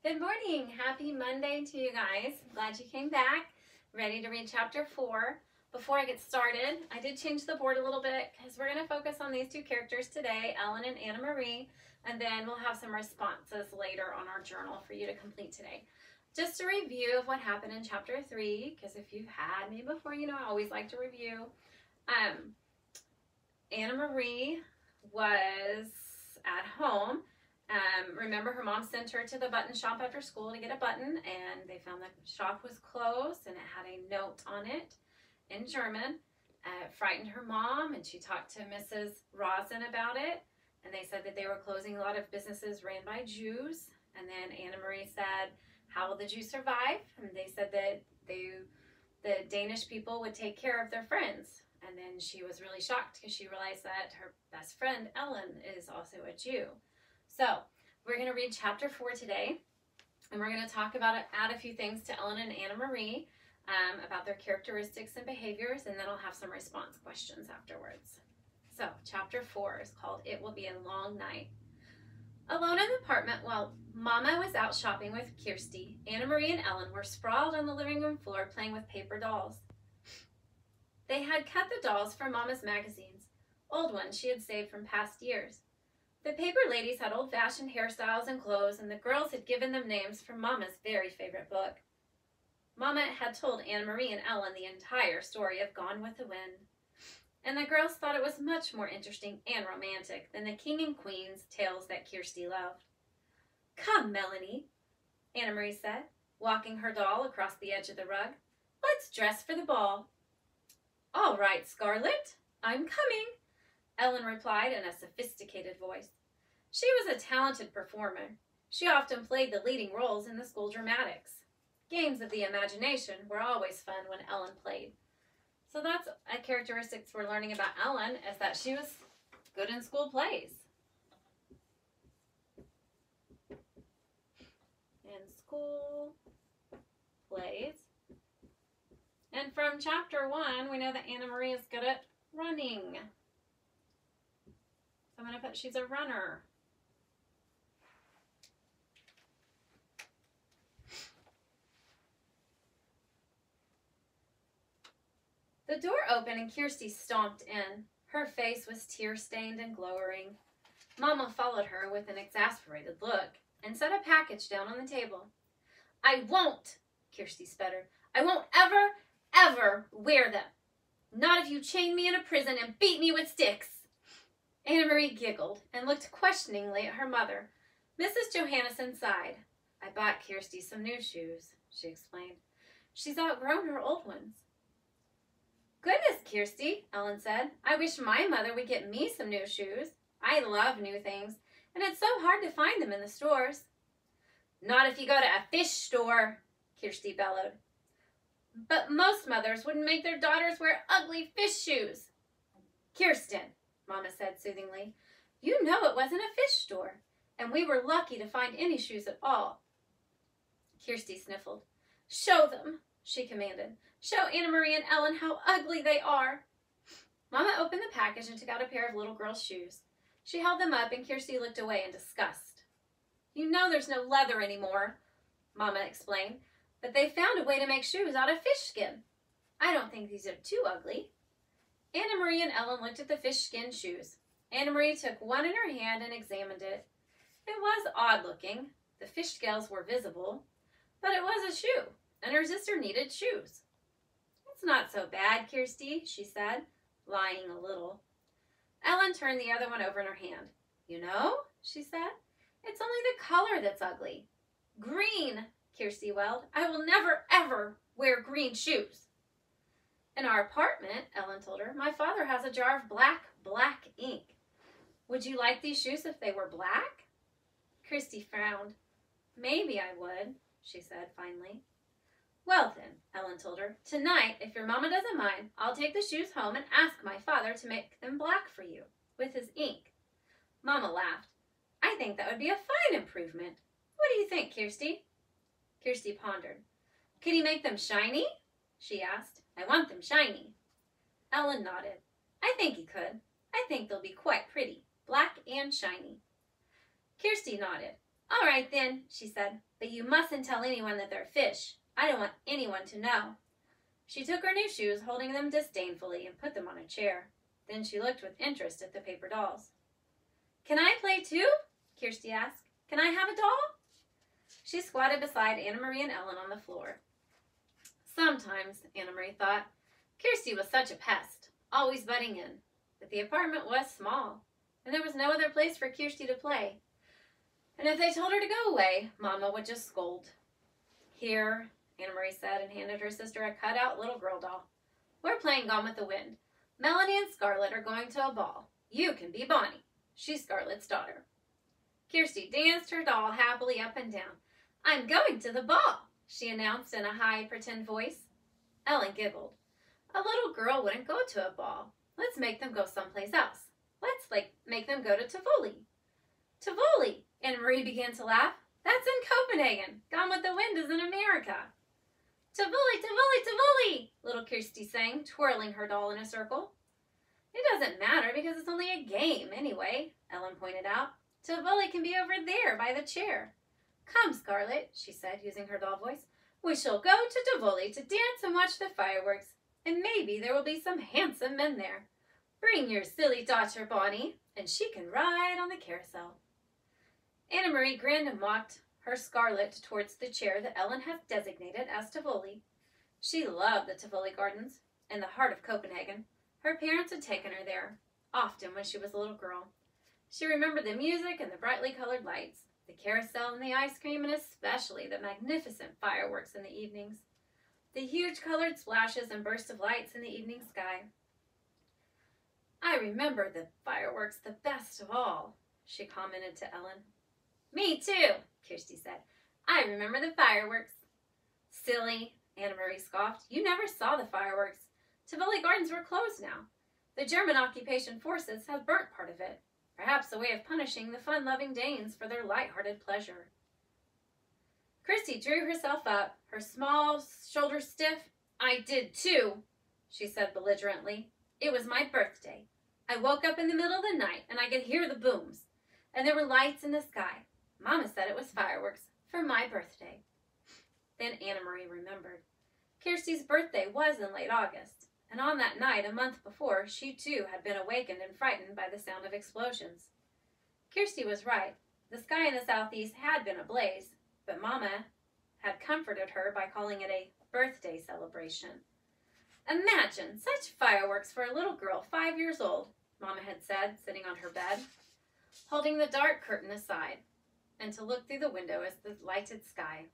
Good morning. Happy Monday to you guys. Glad you came back. Ready to read chapter 4. Before I get started, I did change the board a little bit because we're going to focus on these two characters today, Ellen and Anna Marie, and then we'll have some responses later on our journal for you to complete today. Just a review of what happened in chapter 3, because if you've had me before, you know I always like to review. Anna Marie was at home. Remember, her mom sent her to the button shop after school to get a button, and they found the shop was closed and it had a note on it in German. It frightened her mom, and she talked to Mrs. Rosen about it, and they said that they were closing a lot of businesses ran by Jews. And then Anna Marie said, how will the Jews survive? And they said that the Danish people would take care of their friends. And then she was really shocked because she realized that her best friend, Ellen, is also a Jew. So we're going to read chapter 4 today, and we're going to talk about add a few things to Ellen and Anna Marie about their characteristics and behaviors, and then I'll have some response questions afterwards. So chapter 4 is called It Will Be a Long Night. Alone in the apartment while Mama was out shopping with Kirsty, Anna Marie and Ellen were sprawled on the living room floor playing with paper dolls. They had cut the dolls from Mama's magazines, old ones she had saved from past years. The paper ladies had old-fashioned hairstyles and clothes, and the girls had given them names from Mama's very favorite book. Mama had told Anna Marie and Ellen the entire story of Gone with the Wind, and the girls thought it was much more interesting and romantic than the King and Queen's tales that Kirsty loved. "Come, Melanie," Anna Marie said, walking her doll across the edge of the rug. "Let's dress for the ball." "All right, Scarlett, I'm coming," Ellen replied in a sophisticated voice. She was a talented performer. She often played the leading roles in the school dramatics. Games of the imagination were always fun when Ellen played. So that's a characteristic we're learning about Ellen, is that she was good in school plays. In school plays. And from chapter 1, we know that Anna Marie is good at running. So I'm going to put she's a runner. The door opened and Kirsty stomped in. Her face was tear-stained and glowering. Mama followed her with an exasperated look and set a package down on the table. "I won't," Kirsty sputtered. "I won't ever wear them. Not if you chain me in a prison and beat me with sticks." Anna Marie giggled and looked questioningly at her mother. Mrs. Johannesson sighed. "I bought Kirsty some new shoes," she explained. "She's outgrown her old ones." "Goodness, Kirsty," Ellen said. "I wish my mother would get me some new shoes. I love new things, and it's so hard to find them in the stores." "Not if you go to a fish store," Kirsty bellowed. "But most mothers wouldn't make their daughters wear ugly fish shoes." "Kirsten," Mama said soothingly, "you know it wasn't a fish store, and we were lucky to find any shoes at all." Kirsty sniffled. "Show them," she commanded. "Show Anna Marie and Ellen how ugly they are." Mama opened the package and took out a pair of little girl's shoes. She held them up, and Kirsty looked away in disgust. "You know there's no leather anymore," Mama explained, "but they found a way to make shoes out of fish skin. I don't think these are too ugly." Anna Marie and Ellen looked at the fish skin shoes. Anna Marie took one in her hand and examined it. It was odd looking. The fish scales were visible, but it was a shoe, and her sister needed shoes. "It's not so bad, Kirsty," she said, lying a little. Ellen turned the other one over in her hand. "You know," she said, "it's only the color that's ugly." "Green," Kirsty wailed. "I will never, ever wear green shoes." "In our apartment," Ellen told her, "my father has a jar of black ink. Would you like these shoes if they were black?" Kirsty frowned. "Maybe I would," she said finally. "Well then," Ellen told her, "tonight, if your mama doesn't mind, I'll take the shoes home and ask my father to make them black for you, with his ink." Mama laughed. "I think that would be a fine improvement. What do you think, Kirsty?" Kirsty pondered. "Could he make them shiny?" she asked. "I want them shiny." Ellen nodded. "I think he could. I think they'll be quite pretty, black and shiny." Kirsty nodded. All right then, she said, but you mustn't tell anyone that they're fish. I don't want anyone to know. She took her new shoes, holding them disdainfully, and put them on a chair. Then she looked with interest at the paper dolls. Can I play too? Kirsty asked. Can I have a doll? She squatted beside Anna Marie and Ellen on the floor. Sometimes, Anna Marie thought, Kirsty was such a pest, always butting in. But the apartment was small, and there was no other place for Kirsty to play. And if they told her to go away, Mama would just scold. Here, Anna Marie said, and handed her sister a cut-out little girl doll. We're playing Gone with the Wind. Melanie and Scarlett are going to a ball. You can be Bonnie. She's Scarlett's daughter. Kirsty danced her doll happily up and down. I'm going to the ball, she announced in a high, pretend voice. Ellen giggled. A little girl wouldn't go to a ball. Let's make them go someplace else. Let's make them go to Tivoli. Tivoli! Anna Marie began to laugh. That's in Copenhagen. Gone with the Wind is in America. Tivoli, Tivoli, Tivoli! Little Kirsty sang, twirling her doll in a circle. It doesn't matter because it's only a game anyway, Ellen pointed out. Tivoli can be over there by the chair. Come, Scarlett, she said, using her doll voice. We shall go to Tivoli to dance and watch the fireworks, and maybe there will be some handsome men there. Bring your silly daughter, Bonnie, and she can ride on the carousel. Anna Marie grinned and walked her Scarlett towards the chair that Ellen had designated as Tivoli. She loved the Tivoli Gardens, in the heart of Copenhagen. Her parents had taken her there, often when she was a little girl. She remembered the music and the brightly colored lights, the carousel and the ice cream, and especially the magnificent fireworks in the evenings, the huge colored splashes and bursts of lights in the evening sky. I remember the fireworks the best of all, she commented to Ellen. Me too, Kirsty said. I remember the fireworks. Silly, Anna Marie scoffed. You never saw the fireworks. Tivoli Gardens were closed now. The German occupation forces have burnt part of it, perhaps a way of punishing the fun-loving Danes for their light-hearted pleasure. Kirsty drew herself up, her small shoulders stiff. I did too, she said belligerently. It was my birthday. I woke up in the middle of the night, and I could hear the booms, and there were lights in the sky. Mama said it was fireworks for my birthday. Then Anna Marie remembered. Kirsty's birthday was in late August, and on that night, a month before, she too had been awakened and frightened by the sound of explosions. Kirsty was right. The sky in the southeast had been ablaze, but Mama had comforted her by calling it a birthday celebration. Imagine such fireworks for a little girl 5 years old, Mama had said, sitting on her bed, holding the dark curtain aside, and to look through the window at the lighted sky.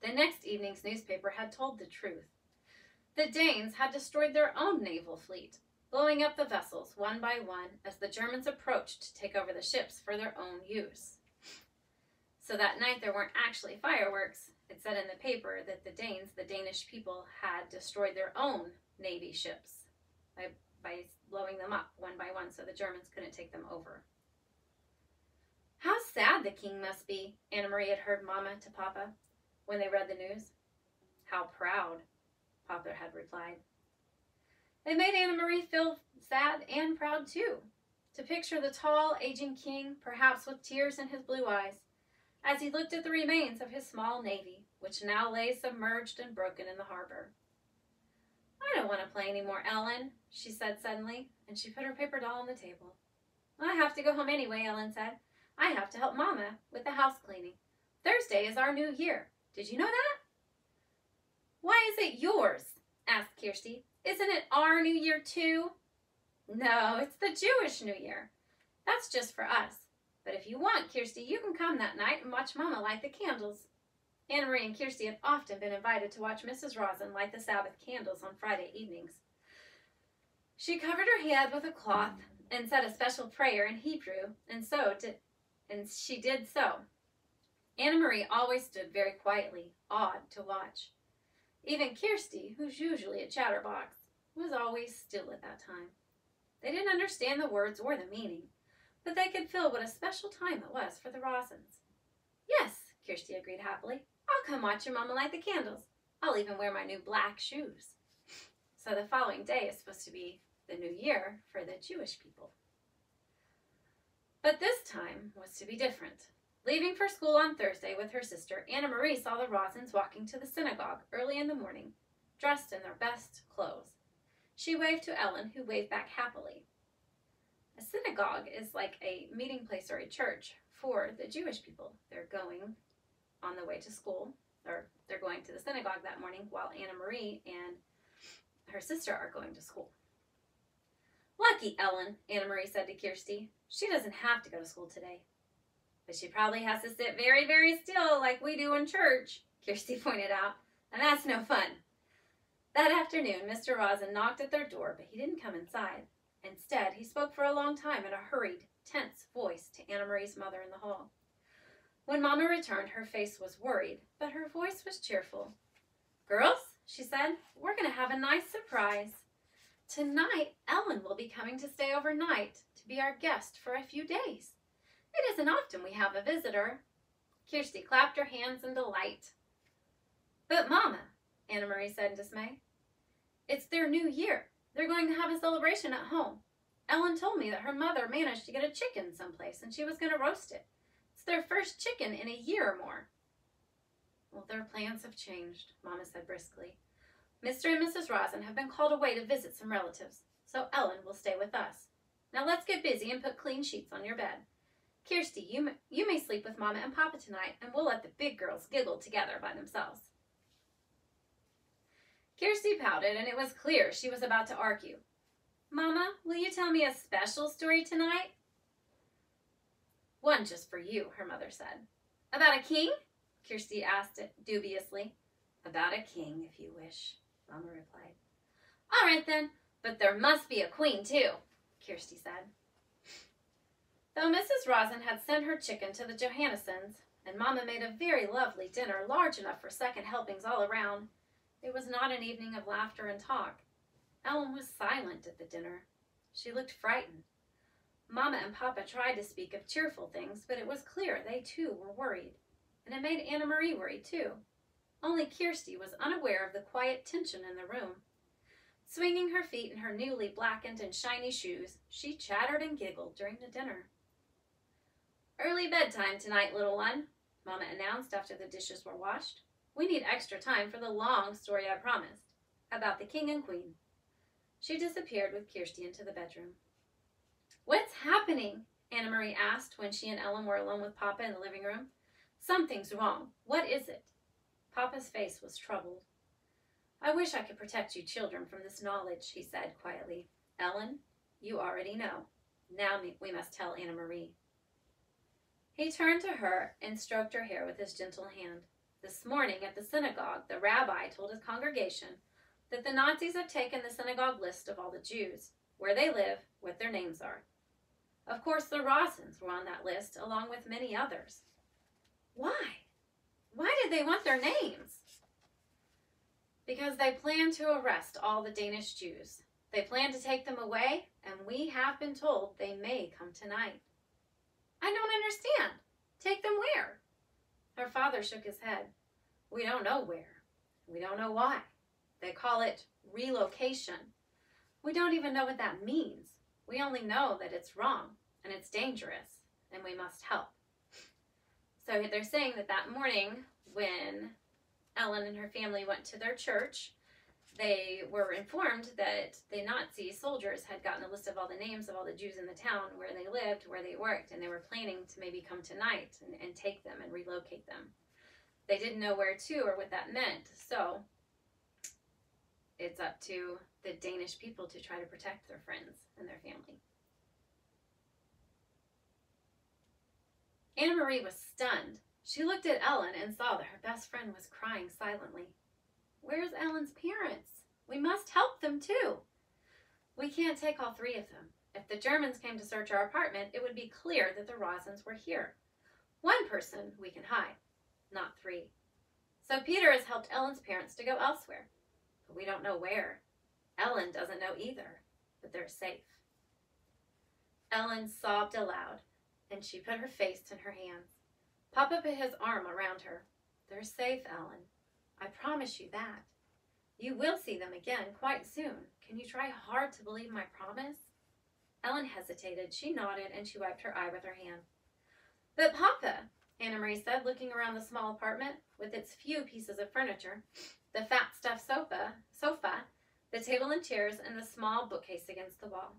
The next evening's newspaper had told the truth. The Danes had destroyed their own naval fleet, blowing up the vessels one by one as the Germans approached to take over the ships for their own use. So that night there weren't actually fireworks. It said in the paper that the Danes, the Danish people, had destroyed their own navy ships by blowing them up one by one so the Germans couldn't take them over. How sad the king must be, Anna Marie had heard Mama to Papa when they read the news. How proud, Papa had replied. It made Anna Marie feel sad and proud too, to picture the tall, aging king, perhaps with tears in his blue eyes, as he looked at the remains of his small navy, which now lay submerged and broken in the harbor. I don't want to play any more, Ellen, she said suddenly, and she put her paper doll on the table. I have to go home anyway, Ellen said. I have to help Mama with the house cleaning. Thursday is our new year. Did you know that? Why is it yours? Asked Kirsty. Isn't it our new year too? No, it's the Jewish New Year. That's just for us. But if you want, Kirsty, you can come that night and watch Mama light the candles. Anna Marie and Kirsty had often been invited to watch Mrs. Rosen light the Sabbath candles on Friday evenings. She covered her head with a cloth and said a special prayer in Hebrew, and she did so. Anna Marie always stood very quietly, awed to watch. Even Kirsty, who's usually a chatterbox, was always still at that time. They didn't understand the words or the meaning, but they could feel what a special time it was for the Rosens. Yes, Kirsty agreed happily. I'll come watch your Mama light the candles. I'll even wear my new black shoes. So the following day is supposed to be the new year for the Jewish people. But this time was to be different. Leaving for school on Thursday with her sister, Anna Marie saw the Rosens walking to the synagogue early in the morning, dressed in their best clothes. She waved to Ellen, who waved back happily. A synagogue is like a meeting place or a church for the Jewish people. They're going on the way to school, or they're going to the synagogue that morning while Anna Marie and her sister are going to school. Lucky Ellen, Anna Marie said to Kirsty. She doesn't have to go to school today. But she probably has to sit very, very still like we do in church, Kirsty pointed out, and that's no fun. That afternoon, Mr. Rosen knocked at their door, but he didn't come inside. Instead, he spoke for a long time in a hurried, tense voice to Anna Marie's mother in the hall. When Mama returned, her face was worried, but her voice was cheerful. Girls, she said, we're going to have a nice surprise. Tonight, Ellen will be coming to stay overnight to be our guest for a few days. It isn't often we have a visitor. Kirsty clapped her hands in delight. But Mama, Anna Marie said in dismay, it's their new year. They're going to have a celebration at home. Ellen told me that her mother managed to get a chicken someplace and she was going to roast it. It's their first chicken in a year or more. Well, their plans have changed, Mama said briskly. Mr. and Mrs. Rosen have been called away to visit some relatives, so Ellen will stay with us. Now let's get busy and put clean sheets on your bed. Kirsty, you may sleep with Mama and Papa tonight, and we'll let the big girls giggle together by themselves. Kirsty pouted, and it was clear she was about to argue. Mama, will you tell me a special story tonight? One just for you, her mother said. About a king? Kirsty asked it dubiously. About a king, if you wish, Mama replied. All right then, but there must be a queen too, Kirsty said. Though Mrs. Rosen had sent her chicken to the Johannessens, and Mama made a very lovely dinner large enough for second helpings all around, it was not an evening of laughter and talk. Ellen was silent at the dinner. She looked frightened. Mama and Papa tried to speak of cheerful things, but it was clear they too were worried, and it made Anna Marie worried too. Only Kirsty was unaware of the quiet tension in the room. Swinging her feet in her newly blackened and shiny shoes, she chattered and giggled during the dinner. Early bedtime tonight, little one, Mama announced after the dishes were washed. We need extra time for the long story I promised, about the king and queen. She disappeared with Kirsty into the bedroom. What's happening? Anna Marie asked when she and Ellen were alone with Papa in the living room. Something's wrong. What is it? Papa's face was troubled. I wish I could protect you children from this knowledge, he said quietly. Ellen, you already know. Now we must tell Anna Marie. He turned to her and stroked her hair with his gentle hand. This morning at the synagogue, the rabbi told his congregation that the Nazis have taken the synagogue list of all the Jews, where they live, what their names are. Of course, the Rosens were on that list, along with many others. Why? Why did they want their names? Because they plan to arrest all the Danish Jews. They plan to take them away, and we have been told they may come tonight. I don't understand. Take them where? Her father shook his head. We don't know where. We don't know why. They call it relocation. We don't even know what that means. We only know that it's wrong, and it's dangerous, and we must help. So they're saying that morning when Ellen and her family went to their church, they were informed that the Nazi soldiers had gotten a list of all the names of all the Jews in the town, where they lived, where they worked, and they were planning to maybe come tonight and take them and relocate them. They didn't know where to or what that meant, so it's up to the Danish people to try to protect their friends and their family. Anna Marie was stunned. She looked at Ellen and saw that her best friend was crying silently. Where's Ellen's parents? We must help them too. We can't take all three of them. If the Germans came to search our apartment, it would be clear that the Rosens were here. One person we can hide, not three. So Peter has helped Ellen's parents to go elsewhere, but we don't know where. Ellen doesn't know either, but they're safe. Ellen sobbed aloud, and she put her face in her hands. Papa put his arm around her. They're safe, Ellen. I promise you that. You will see them again quite soon. Can you try hard to believe my promise? Ellen hesitated. She nodded, and she wiped her eye with her hand. But Papa, Anna Marie said, looking around the small apartment with its few pieces of furniture, the fat stuffed sofa, the table and chairs, and the small bookcase against the wall.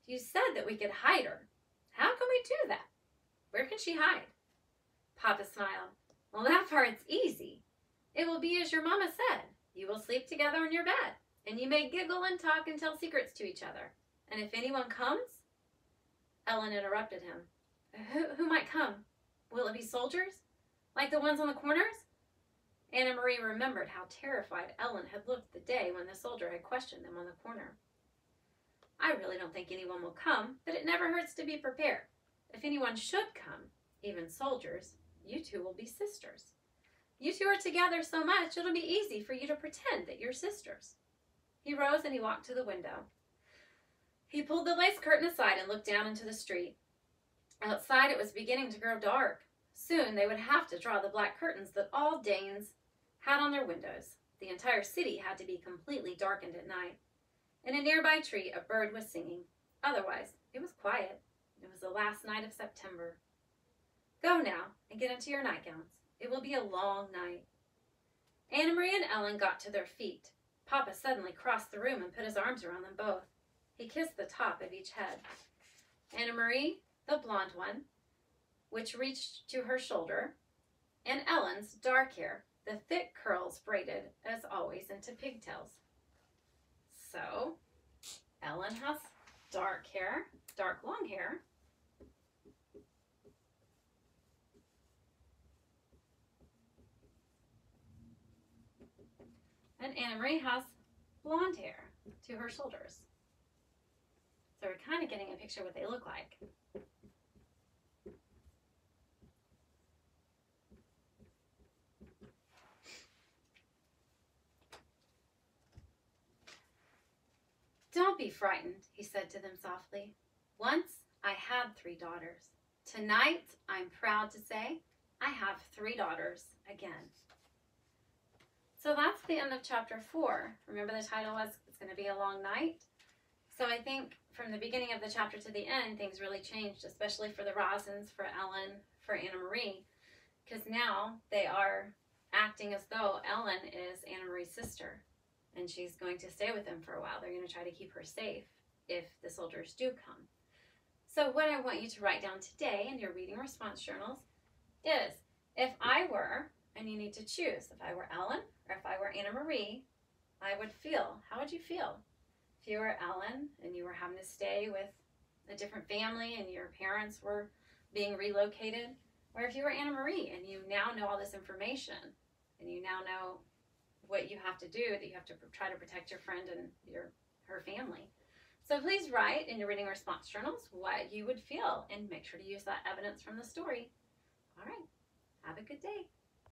You said that we could hide her. How can we do that? Where can she hide? Papa smiled. Well, that part's easy. It will be as your mama said. You will sleep together in your bed, and you may giggle and talk and tell secrets to each other. And if anyone comes... Ellen interrupted him. Who might come? Will it be soldiers? Like the ones on the corners? Anna Marie remembered how terrified Ellen had looked the day when the soldier had questioned them on the corner. I really don't think anyone will come, but it never hurts to be prepared. If anyone should come, even soldiers, you two will be sisters. You two are together so much, it'll be easy for you to pretend that you're sisters. He rose and he walked to the window. He pulled the lace curtain aside and looked down into the street. Outside it was beginning to grow dark. Soon they would have to draw the black curtains that all Danes had on their windows. The entire city had to be completely darkened at night. In a nearby tree, a bird was singing. Otherwise, it was quiet. It was the last night of September. Go now and get into your nightgowns. It will be a long night. Anna Marie and Ellen got to their feet. Papa suddenly crossed the room and put his arms around them both. He kissed the top of each head. Anna Marie, the blonde one, which reached to her shoulder, and Ellen's dark hair, the thick curls braided, as always, into pigtails. So, Ellen has dark hair, dark long hair. And Anna Marie has blonde hair to her shoulders. So we're kind of getting a picture of what they look like. Don't be frightened, he said to them softly. Once I had 3 daughters. Tonight, I'm proud to say, I have 3 daughters again. So that's the end of chapter 4. Remember the title was, It's Going to Be a Long Night? So I think from the beginning of the chapter to the end, things really changed, especially for the Rosens, for Ellen, for Anna Marie, because now they are acting as though Ellen is Anna Marie's sister, and she's going to stay with them for a while. They're going to try to keep her safe if the soldiers do come. So what I want you to write down today in your reading response journals is, if I were, and you need to choose, if I were Ellen or if I were Anna Marie, I would feel. How would you feel? If you were Ellen and you were having to stay with a different family and your parents were being relocated, or if you were Anna Marie and you now know all this information and you now know what you have to do, that you have to try to protect your friend and her family. So please write in your reading response journals what you would feel and make sure to use that evidence from the story. All right, have a good day.